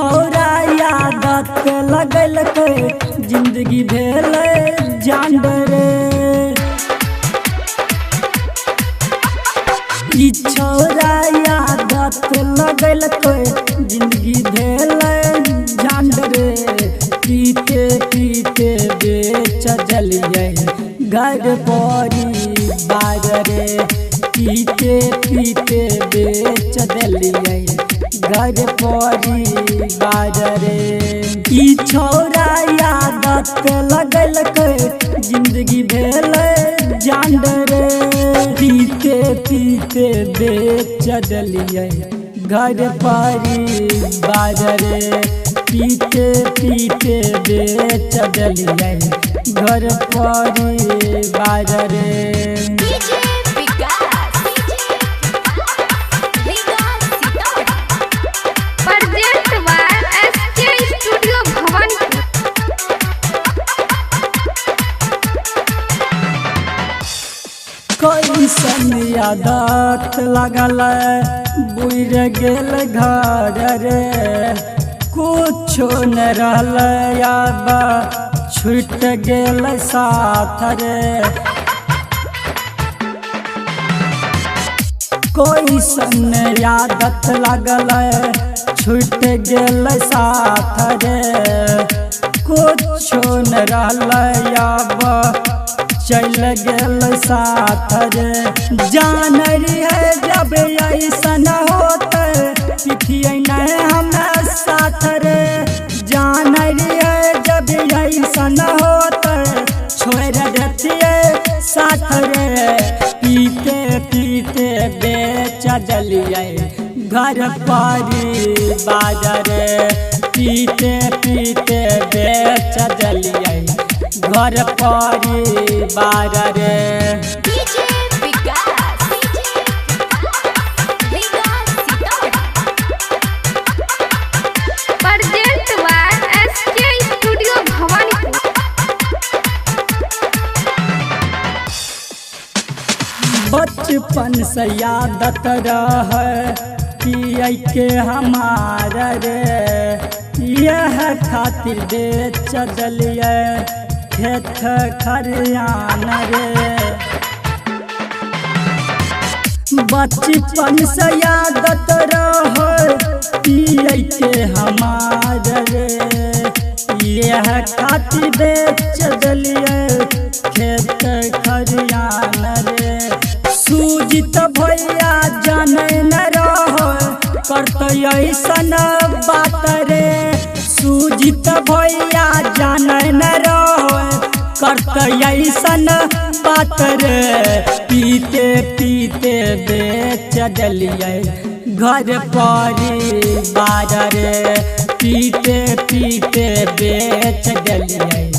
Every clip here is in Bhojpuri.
छौरा आदत लगल जिंदगी भेल जान रे। ई छौरा आदत लगल जिंदगी भेल जान रे। पीते पीते बेच जलिए घर परिवार रे। पीते पीते बेच दिलिए घर परिवार रे। ई छौरा आदत लगल जिंदगी भेल जान रे। पीते पीते बेच दिलिए घर परिवार रे। पीते पीते बेच दिलिए घर परिवार रे। कैसन आदत लगल बुर गेल घर रे। कुछो न रहल अब छूट गेल साथ रे। कैसन आदत लगल छूट गेल साथ रे। कुछो न रहल अब चल गेल साथ रे। जान है जब ऐसन होत पिथिए नहीं हमरा साथ रे। जान है जब ऐसन होत छोड़ देतिए साथ रे। पीते पीते बेच दिलिए घर परिवार रे। पीते पीते बेच दिलिए घर परिवार रे। बचपन से आदत रह पिए के हमार रे। यह खातिर बेच दिलिए खेत खरियान रे। बचपन से आदत रह पिए के हमार रे। यह खातिर बेच दिलिए खेत खरियान रे। सूजित भैया जाने न रहो करते ऐसन बात रे। सूजित भैया जाने न रहो करते ऐसन बात रे। पीते पीते बेच दिलिए घर परिवार रे। पीते पीते बेच दिलिए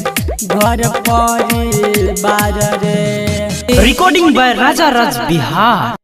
घर परिवार रे। Recording by Raja Raj Bihar.